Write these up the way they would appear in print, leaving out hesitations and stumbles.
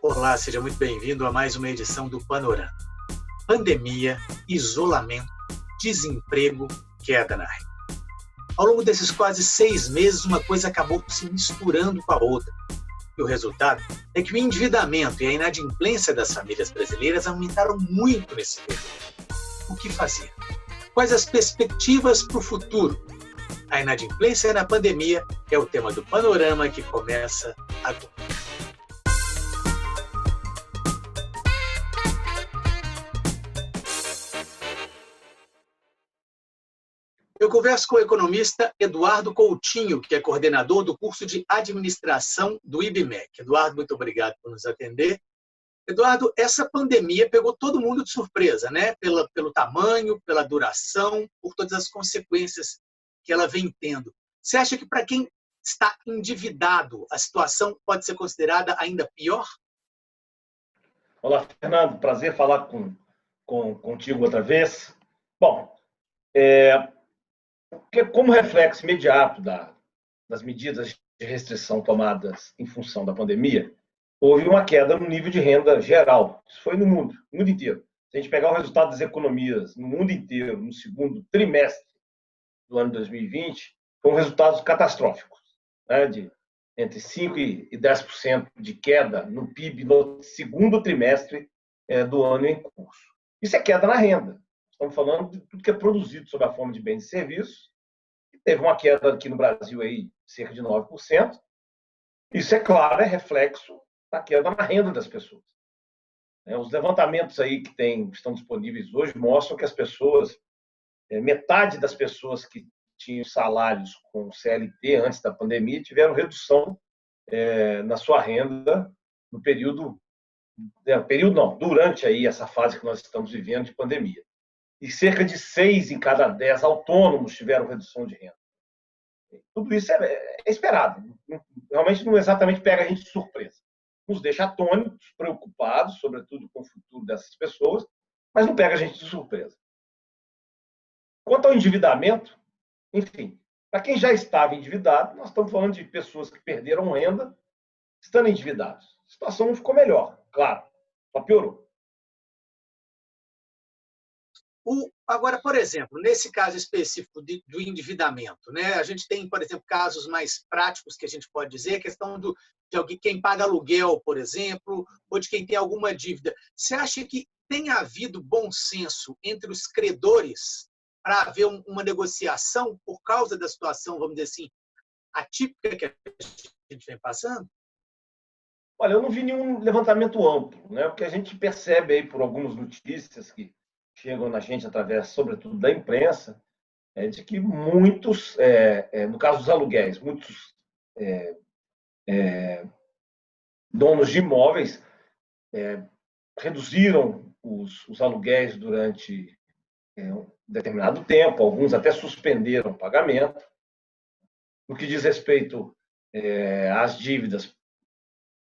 Olá, seja muito bem-vindo a mais uma edição do Panorama. Pandemia, isolamento, desemprego, queda na renda. Ao longo desses quase 6 meses, uma coisa acabou se misturando com a outra. E o resultado é que o endividamento e a inadimplência das famílias brasileiras aumentaram muito nesse período. O que fazer? Quais as perspectivas para o futuro? A inadimplência na pandemia é o tema do Panorama que começa agora. Eu converso com o economista Eduardo Coutinho, que é coordenador do curso de administração do IBMEC. Eduardo, muito obrigado por nos atender. Eduardo, essa pandemia pegou todo mundo de surpresa, né? Pelo tamanho, pela duração, por todas as consequências que ela vem tendo. Você acha que para quem está endividado, a situação pode ser considerada ainda pior? Olá, Fernando. Prazer falar contigo outra vez. Bom, como reflexo imediato das medidas de restrição tomadas em função da pandemia, houve uma queda no nível de renda geral. Isso foi no mundo inteiro. Se a gente pegar o resultado das economias no mundo inteiro, no segundo trimestre do ano 2020, foram resultados catastróficos, né, de entre 5% e 10% de queda no PIB no segundo trimestre do ano em curso. Isso é queda na renda. Estamos falando de tudo que é produzido sob a forma de bens e serviços. Teve uma queda aqui no Brasil aí de cerca de 9%. Isso, é claro, é reflexo da queda na renda das pessoas. Os levantamentos aí que estão disponíveis hoje mostram que as pessoas, metade das pessoas que tinham salários com CLT antes da pandemia tiveram redução na sua renda no durante aí essa fase que nós estamos vivendo de pandemia. E cerca de 6 em cada 10 autônomos tiveram redução de renda. Tudo isso é esperado. Realmente não exatamente pega a gente de surpresa. Nos deixa atônitos, preocupados, sobretudo com o futuro dessas pessoas, mas não pega a gente de surpresa. Quanto ao endividamento, enfim, para quem já estava endividado, nós estamos falando de pessoas que perderam renda, estando endividados. A situação não ficou melhor, claro, só piorou. Agora, por exemplo, nesse caso específico do endividamento, né, a gente tem, por exemplo, casos mais práticos que a gente pode dizer, a questão de alguém, quem paga aluguel, por exemplo, ou de quem tem alguma dívida. Você acha que tem havido bom senso entre os credores para haver uma negociação por causa da situação, vamos dizer assim, atípica que a gente vem passando? Olha, eu não vi nenhum levantamento amplo, né? O que a gente percebe aí por algumas notícias que chegam na gente através, sobretudo, da imprensa, é de que muitos, no caso dos aluguéis, muitos donos de imóveis reduziram os aluguéis durante um determinado tempo, alguns até suspenderam o pagamento. No que diz respeito às dívidas,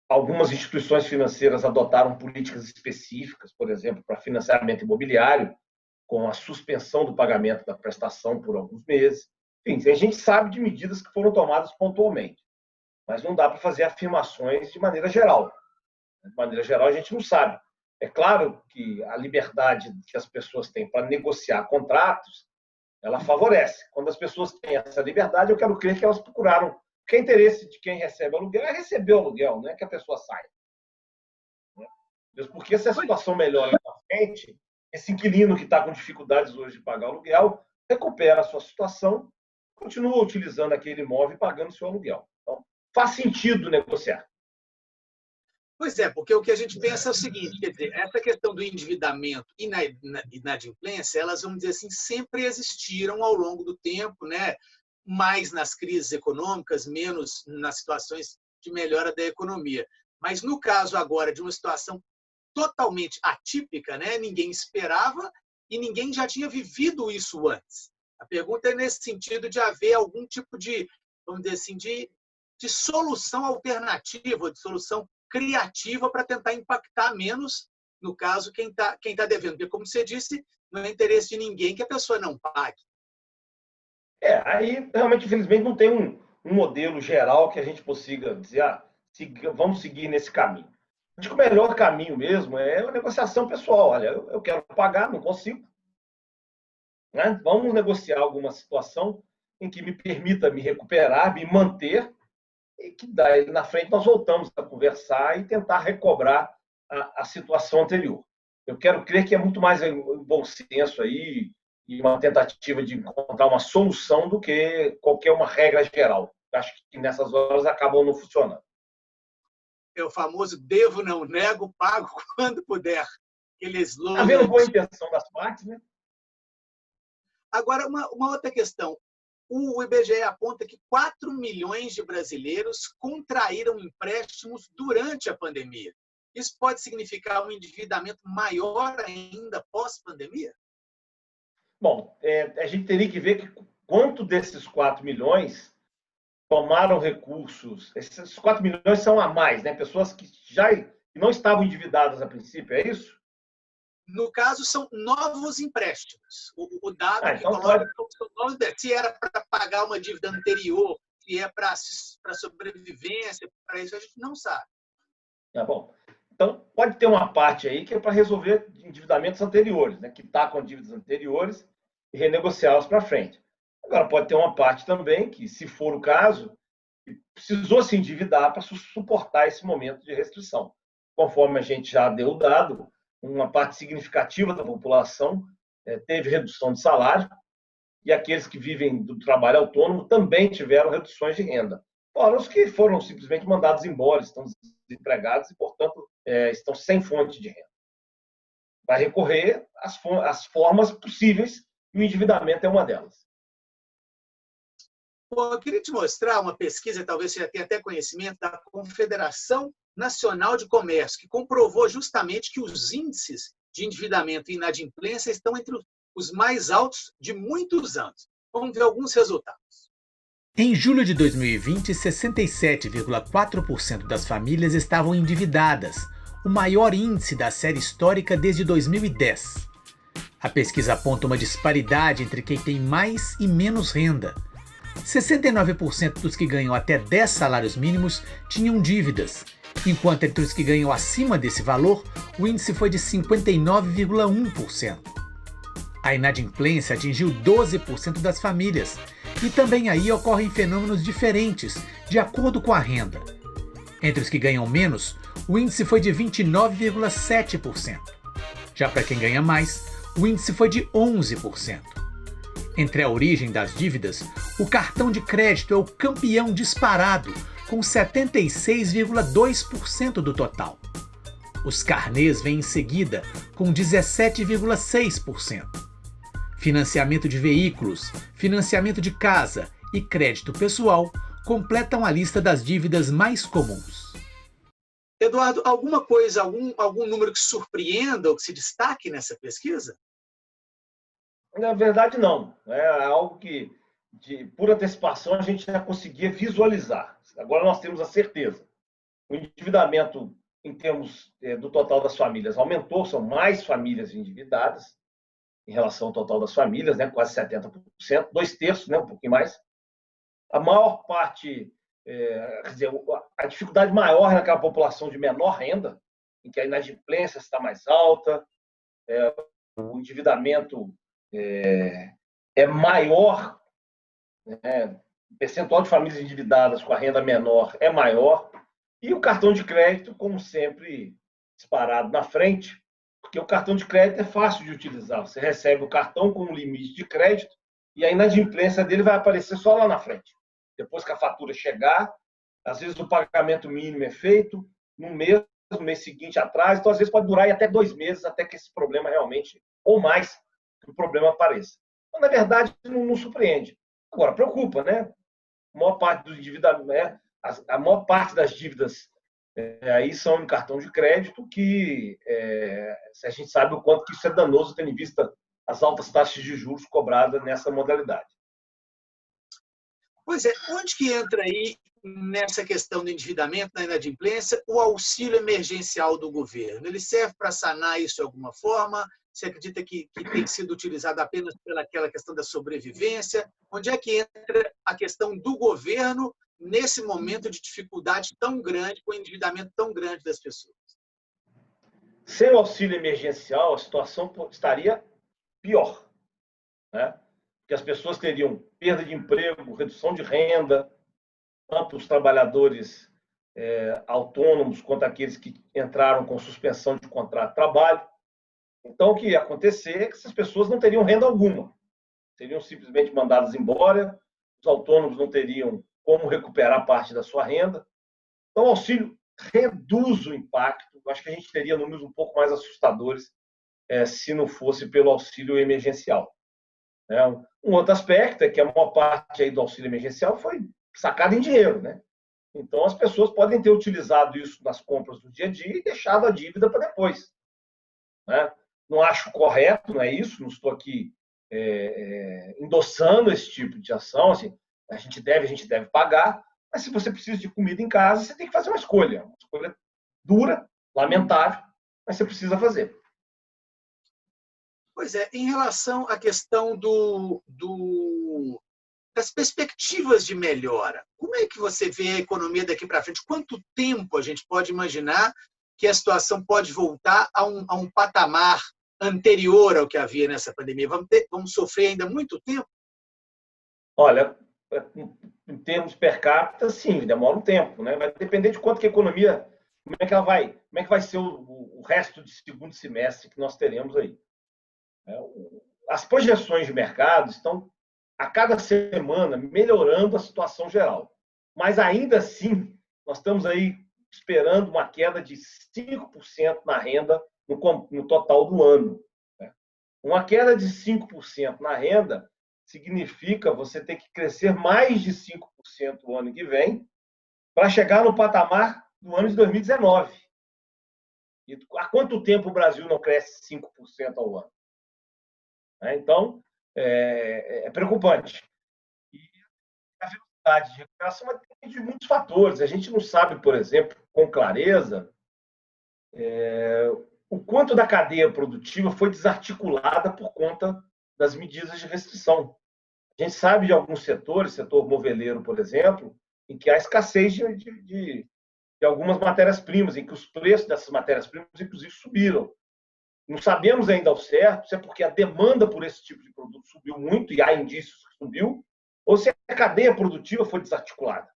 algumas instituições financeiras adotaram políticas específicas, por exemplo, para financiamento imobiliário, com a suspensão do pagamento da prestação por alguns meses. Enfim, a gente sabe de medidas que foram tomadas pontualmente, mas não dá para fazer afirmações de maneira geral. De maneira geral, a gente não sabe. É claro que a liberdade que as pessoas têm para negociar contratos, ela favorece. Quando as pessoas têm essa liberdade, eu quero crer que elas procuraram. Porque o interesse de quem recebe aluguel é receber o aluguel, não é que a pessoa saia. Mesmo porque se a situação melhora na frente, esse inquilino que está com dificuldades hoje de pagar o aluguel recupera a sua situação, continua utilizando aquele imóvel e pagando o seu aluguel. Então, faz sentido negociar. Pois é, porque o que a gente pensa é o seguinte, quer dizer, essa questão do endividamento e na inadimplência, elas, vamos dizer assim, sempre existiram ao longo do tempo, né? Mais nas crises econômicas, menos nas situações de melhora da economia. Mas no caso agora de uma situação totalmente atípica, né? Ninguém esperava e ninguém já tinha vivido isso antes. A pergunta é nesse sentido de haver algum tipo de, vamos dizer assim, de solução alternativa, de solução criativa para tentar impactar menos, no caso, quem tá devendo. Porque, como você disse, não é interesse de ninguém que a pessoa não pague. Aí, realmente, infelizmente, não tem um modelo geral que a gente consiga dizer, vamos seguir nesse caminho. Acho que o melhor caminho mesmo é a negociação pessoal. Olha, eu quero pagar, não consigo, né? Vamos negociar alguma situação em que me permita me recuperar, me manter, e que daí na frente nós voltamos a conversar e tentar recobrar a situação anterior. Eu quero crer que é muito mais um bom senso aí e uma tentativa de encontrar uma solução do que qualquer uma regra geral. Acho que nessas horas acabam não funcionando. É o famoso devo, não nego, pago quando puder. Aquele Havendo slogan. boa intenção das partes, né? Agora, uma outra questão. O IBGE aponta que 4 milhões de brasileiros contraíram empréstimos durante a pandemia. Isso pode significar um endividamento maior ainda pós-pandemia? Bom, a gente teria que ver que quanto desses 4 milhões tomaram recursos. Esses 4 milhões são a mais, né? Pessoas que já não estavam endividadas a princípio, é isso? No caso, são novos empréstimos. O dado que Então coloca pode. são novos, se era para pagar uma dívida anterior, se é para sobrevivência, para isso a gente não sabe. Tá bom. Então, pode ter uma parte aí que é para resolver endividamentos anteriores, né? Quitar com dívidas anteriores e renegociá-las para frente. Agora, pode ter uma parte também que, se for o caso, precisou se endividar para suportar esse momento de restrição. Conforme a gente já deu o dado, uma parte significativa da população teve redução de salário e aqueles que vivem do trabalho autônomo também tiveram reduções de renda. Fora os que foram simplesmente mandados embora, estão desempregados e, portanto, estão sem fonte de renda. Vai recorrer às formas possíveis e o endividamento é uma delas. Bom, eu queria te mostrar uma pesquisa, talvez você já tenha até conhecimento, da Confederação Nacional de Comércio, que comprovou justamente que os índices de endividamento e inadimplência estão entre os mais altos de muitos anos. Vamos ver alguns resultados. Em julho de 2020, 67,4% das famílias estavam endividadas, o maior índice da série histórica desde 2010. A pesquisa aponta uma disparidade entre quem tem mais e menos renda. 69% dos que ganham até 10 salários mínimos tinham dívidas, enquanto entre os que ganham acima desse valor, o índice foi de 59,1%. A inadimplência atingiu 12% das famílias, e também aí ocorrem fenômenos diferentes, de acordo com a renda. Entre os que ganham menos, o índice foi de 29,7%. Já para quem ganha mais, o índice foi de 11%. Entre a origem das dívidas, o cartão de crédito é o campeão disparado, com 76,2% do total. Os carnês vêm em seguida, com 17,6%. Financiamento de veículos, financiamento de casa e crédito pessoal completam a lista das dívidas mais comuns. Eduardo, alguma coisa, algum número que surpreenda ou que se destaque nessa pesquisa? Na verdade, não. É algo que, por antecipação, a gente já conseguia visualizar. Agora nós temos a certeza. O endividamento, em termos do total das famílias, aumentou, são mais famílias endividadas em relação ao total das famílias, né, quase 70%, 2/3, né, um pouquinho mais. A maior parte, quer dizer, a dificuldade maior é naquela população de menor renda, em que a inadimplência está mais alta, o endividamento é maior, né, o percentual de famílias endividadas com a renda menor é maior, e o cartão de crédito, como sempre, disparado na frente, porque o cartão de crédito é fácil de utilizar. Você recebe o cartão com um limite de crédito e a inadimplência dele vai aparecer só lá na frente. Depois que a fatura chegar, às vezes o pagamento mínimo é feito no mês seguinte atrás, então às vezes pode durar até 2 meses até que esse problema realmente, ou mais, que o problema apareça. Então, na verdade, não surpreende. Agora, preocupa, né? A maior parte dos endividamentos, a maior parte das dívidas aí são em cartão de crédito, que a gente sabe o quanto que isso é danoso, tendo em vista as altas taxas de juros cobradas nessa modalidade. Pois é, onde que entra aí, nessa questão do endividamento, da inadimplência, o auxílio emergencial do governo? Ele serve para sanar isso de alguma forma? Você acredita que tem sido utilizado apenas pelaquela questão da sobrevivência? Onde é que entra a questão do governo nesse momento de dificuldade tão grande, com o endividamento tão grande das pessoas? Sem o auxílio emergencial, a situação estaria pior, né? Porque as pessoas teriam perda de emprego, redução de renda, tanto os trabalhadores autônomos quanto aqueles que entraram com suspensão de contrato de trabalho. Então, o que ia acontecer é que essas pessoas não teriam renda alguma, seriam simplesmente mandadas embora, os autônomos não teriam como recuperar parte da sua renda. Então, o auxílio reduz o impacto. Acho que a gente teria números um pouco mais assustadores se não fosse pelo auxílio emergencial. Um outro aspecto é que a maior parte aí do auxílio emergencial foi sacada em dinheiro, né? Então, as pessoas podem ter utilizado isso nas compras do dia a dia e deixado a dívida para depois, né? Não acho correto, não é isso, não estou aqui endossando esse tipo de ação, assim, a gente deve pagar, mas se você precisa de comida em casa, você tem que fazer uma escolha dura, lamentável, mas você precisa fazer. Pois é, em relação à questão das perspectivas de melhora, como é que você vê a economia daqui para frente? Quanto tempo a gente pode imaginar que a situação pode voltar a um patamar anterior ao que havia nessa pandemia? Vamos sofrer ainda muito tempo? Olha, em termos per capita, sim, demora um tempo, né? Vai depender de quanto que a economia, como é que vai ser o resto de segundo semestre que nós teremos aí. As projeções de mercado estão a cada semana melhorando a situação geral, mas ainda assim nós estamos aí esperando uma queda de 5% na renda no total do ano. Uma queda de 5% na renda significa você ter que crescer mais de 5% o ano que vem para chegar no patamar do ano de 2019. E há quanto tempo o Brasil não cresce 5% ao ano? Então, é preocupante. E a velocidade de recuperação depende de muitos fatores. A gente não sabe, por exemplo, com clareza, o quanto da cadeia produtiva foi desarticulada por conta das medidas de restrição. A gente sabe de alguns setores, setor moveleiro, por exemplo, em que há escassez de algumas matérias-primas, em que os preços dessas matérias-primas, inclusive, subiram. Não sabemos ainda ao certo se é porque a demanda por esse tipo de produto subiu muito, e há indícios que subiu, ou se a cadeia produtiva foi desarticulada.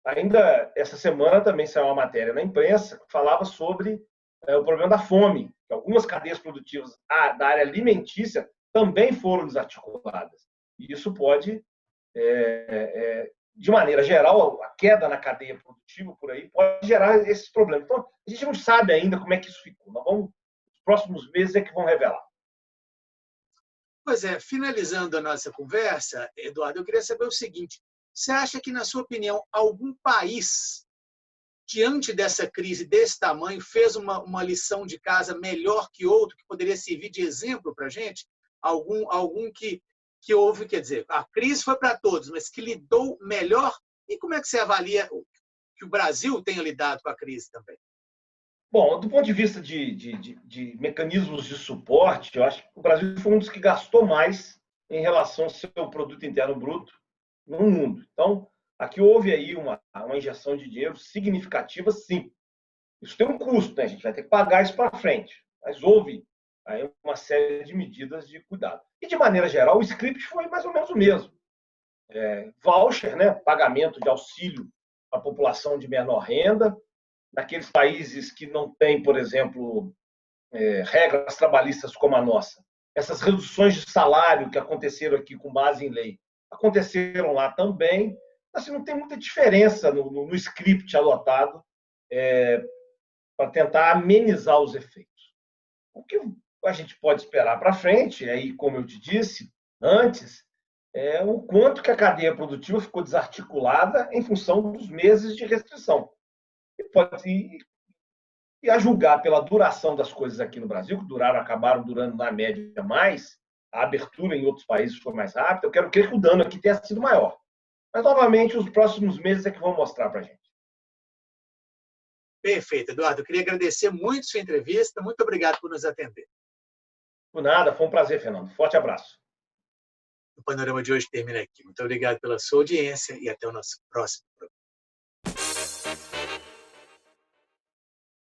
Ainda essa semana também saiu uma matéria na imprensa que falava sobre o problema da fome, que algumas cadeias produtivas da área alimentícia também foram desarticuladas. E isso pode, de maneira geral, a queda na cadeia produtiva por aí pode gerar esses problemas. Então, a gente não sabe ainda como é que isso ficou. Os próximos meses é que vão revelar. Pois é, finalizando a nossa conversa, Eduardo, eu queria saber o seguinte: você acha que, na sua opinião, algum país, diante dessa crise desse tamanho, fez uma lição de casa melhor que outro, que poderia servir de exemplo para a gente? Algum que houve, quer dizer, a crise foi para todos, mas que lidou melhor? E como é que você avalia que o Brasil tenha lidado com a crise também? Bom, do ponto de vista de mecanismos de suporte, eu acho que o Brasil foi um dos que gastou mais em relação ao seu produto interno bruto no mundo. Então, aqui houve aí uma injeção de dinheiro significativa, sim. Isso tem um custo, né? A gente vai ter que pagar isso para frente. Mas houve aí uma série de medidas de cuidado. E, de maneira geral, o script foi mais ou menos o mesmo. Voucher, né? Pagamento de auxílio à população de menor renda. Naqueles países que não têm, por exemplo, regras trabalhistas como a nossa. Essas reduções de salário que aconteceram aqui com base em lei, aconteceram lá também. Assim, não tem muita diferença no script adotado para tentar amenizar os efeitos. O que a gente pode esperar para frente, aí, como eu te disse antes, é o quanto que a cadeia produtiva ficou desarticulada em função dos meses de restrição. E a julgar pela duração das coisas aqui no Brasil, que acabaram durando na média mais, a abertura em outros países foi mais rápida, eu quero crer que o dano aqui tenha sido maior. Mas, novamente, os próximos meses é que vão mostrar para a gente. Perfeito, Eduardo. Eu queria agradecer muito sua entrevista. Muito obrigado por nos atender. Por nada, foi um prazer, Fernando. Forte abraço. O Panorama de hoje termina aqui. Muito obrigado pela sua audiência e até o nosso próximo programa.